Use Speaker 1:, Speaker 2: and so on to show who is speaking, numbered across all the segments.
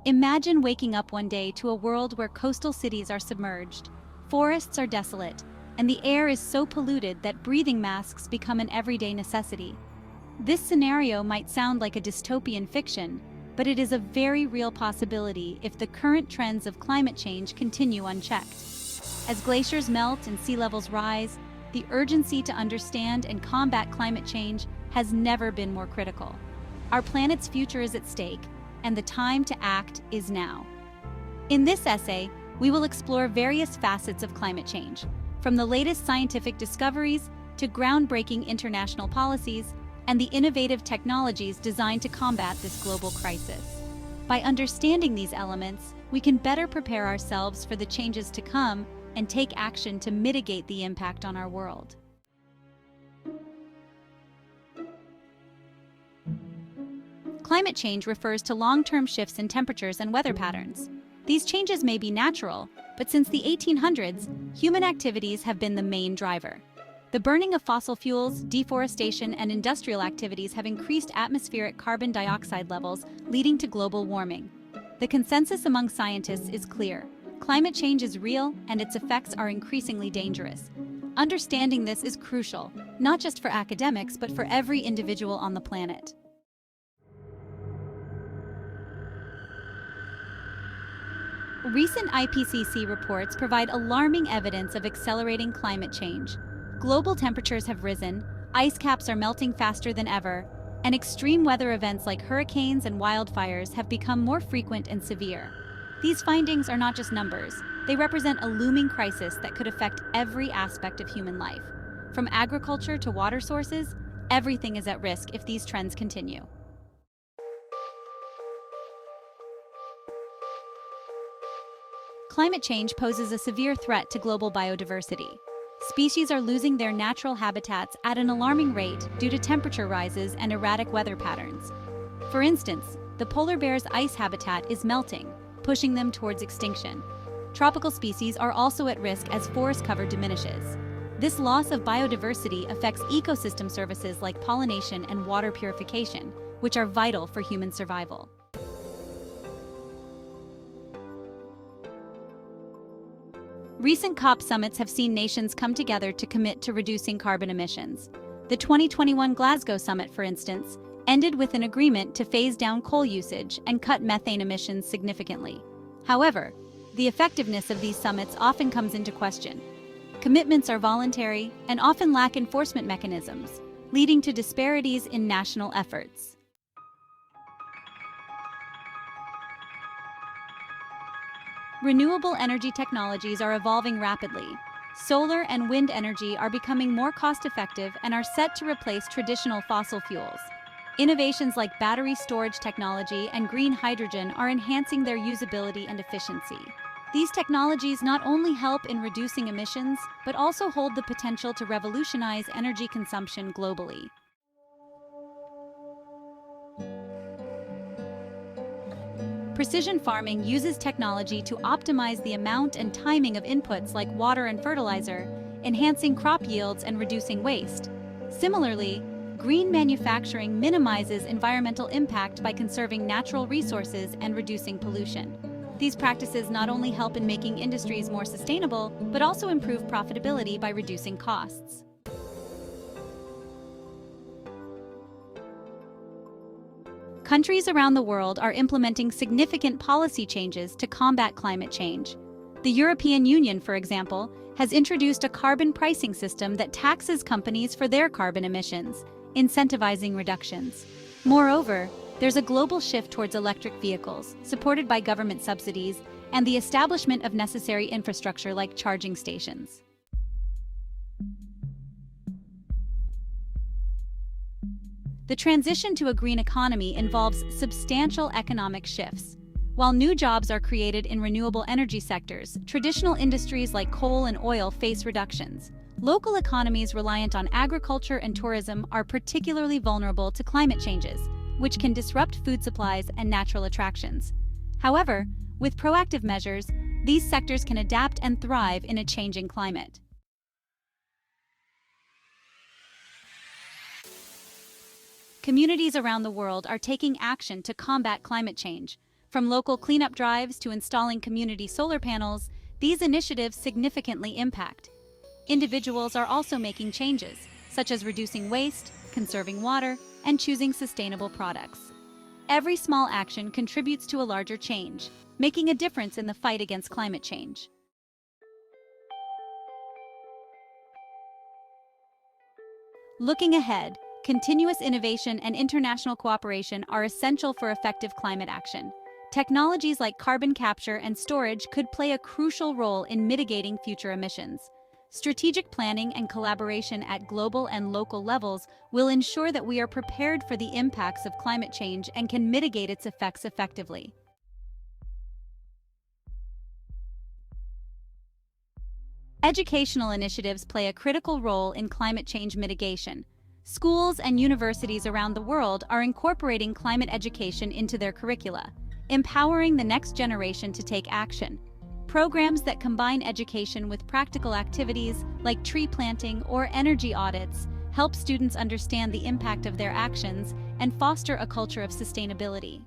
Speaker 1: Imagine waking up one day to a world where coastal cities are submerged, forests are desolate, and the air is so polluted that breathing masks become an everyday necessity. This scenario might sound like a dystopian fiction, but it is a very real possibility if the current trends of climate change continue unchecked. As glaciers melt and sea levels rise, the urgency to understand and combat climate change has never been more critical. Our planet's future is at stake, and the time to act is now. In this essay, we will explore various facets of climate change, from the latest scientific discoveries to groundbreaking international policies and the innovative technologies designed to combat this global crisis. By understanding these elements, we can better prepare ourselves for the changes to come and take action to mitigate the impact on our world. Climate change refers to long-term shifts in temperatures and weather patterns. These changes may be natural, but since the 1800s, human activities have been the main driver. The burning of fossil fuels, deforestation, and industrial activities have increased atmospheric carbon dioxide levels, leading to global warming. The consensus among scientists is clear. Climate change is real, and its effects are increasingly dangerous. Understanding this is crucial, not just for academics, but for every individual on the planet. Recent IPCC reports provide alarming evidence of accelerating climate change. Global temperatures have risen, ice caps are melting faster than ever, and extreme weather events like hurricanes and wildfires have become more frequent and severe. These findings are not just numbers, they represent a looming crisis that could affect every aspect of human life. From agriculture to water sources, everything is at risk if these trends continue. Climate change poses a severe threat to global biodiversity. Species are losing their natural habitats at an alarming rate due to temperature rises and erratic weather patterns. For instance, the polar bear's ice habitat is melting, pushing them towards extinction. Tropical species are also at risk as forest cover diminishes. This loss of biodiversity affects ecosystem services like pollination and water purification, which are vital for human survival. Recent COP summits have seen nations come together to commit to reducing carbon emissions. The 2021 Glasgow summit, for instance, ended with an agreement to phase down coal usage and cut methane emissions significantly. However, the effectiveness of these summits often comes into question. Commitments are voluntary and often lack enforcement mechanisms, leading to disparities in national efforts. Renewable energy technologies are evolving rapidly. Solar and wind energy are becoming more cost-effective and are set to replace traditional fossil fuels. Innovations like battery storage technology and green hydrogen are enhancing their usability and efficiency. These technologies not only help in reducing emissions, but also hold the potential to revolutionize energy consumption globally. Precision farming uses technology to optimize the amount and timing of inputs like water and fertilizer, enhancing crop yields and reducing waste. Similarly, green manufacturing minimizes environmental impact by conserving natural resources and reducing pollution. These practices not only help in making industries more sustainable, but also improve profitability by reducing costs. Countries around the world are implementing significant policy changes to combat climate change. The European Union, for example, has introduced a carbon pricing system that taxes companies for their carbon emissions, incentivizing reductions. Moreover, there's a global shift towards electric vehicles, supported by government subsidies, and the establishment of necessary infrastructure like charging stations. The transition to a green economy involves substantial economic shifts. While new jobs are created in renewable energy sectors, traditional industries like coal and oil face reductions. Local economies reliant on agriculture and tourism are particularly vulnerable to climate changes, which can disrupt food supplies and natural attractions. However, with proactive measures, these sectors can adapt and thrive in a changing climate. Communities around the world are taking action to combat climate change. From local cleanup drives to installing community solar panels, these initiatives significantly impact. Individuals are also making changes, such as reducing waste, conserving water, and choosing sustainable products. Every small action contributes to a larger change, making a difference in the fight against climate change. Looking ahead, continuous innovation and international cooperation are essential for effective climate action. Technologies like carbon capture and storage could play a crucial role in mitigating future emissions. Strategic planning and collaboration at global and local levels will ensure that we are prepared for the impacts of climate change and can mitigate its effects effectively. Educational initiatives play a critical role in climate change mitigation. Schools and universities around the world are incorporating climate education into their curricula, empowering the next generation to take action. Programs that combine education with practical activities like tree planting or energy audits help students understand the impact of their actions and foster a culture of sustainability.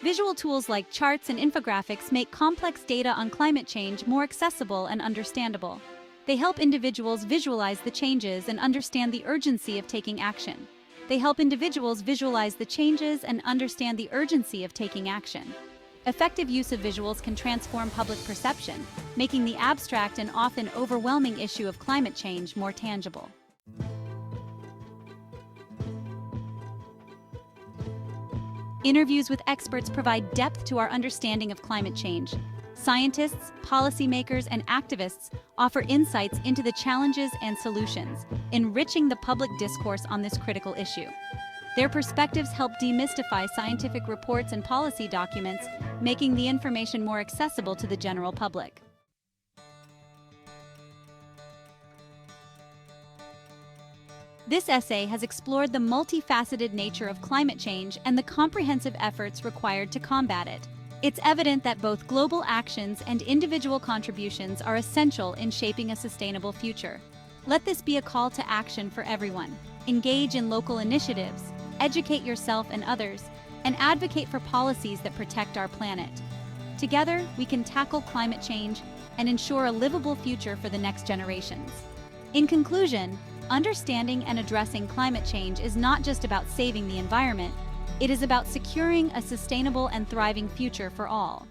Speaker 1: Visual tools like charts and infographics make complex data on climate change more accessible and understandable. They help individuals visualize the changes and understand the urgency of taking action. Effective use of visuals can transform public perception, making the abstract and often overwhelming issue of climate change more tangible. Interviews with experts provide depth to our understanding of climate change. Scientists, policymakers, and activists offer insights into the challenges and solutions, enriching the public discourse on this critical issue. Their perspectives help demystify scientific reports and policy documents, making the information more accessible to the general public. This essay has explored the multifaceted nature of climate change and the comprehensive efforts required to combat it. It's evident that both global actions and individual contributions are essential in shaping a sustainable future. Let this be a call to action for everyone. Engage in local initiatives, educate yourself and others, and advocate for policies that protect our planet. Together, we can tackle climate change and ensure a livable future for the next generations. In conclusion, understanding and addressing climate change is not just about saving the environment, it is about securing a sustainable and thriving future for all.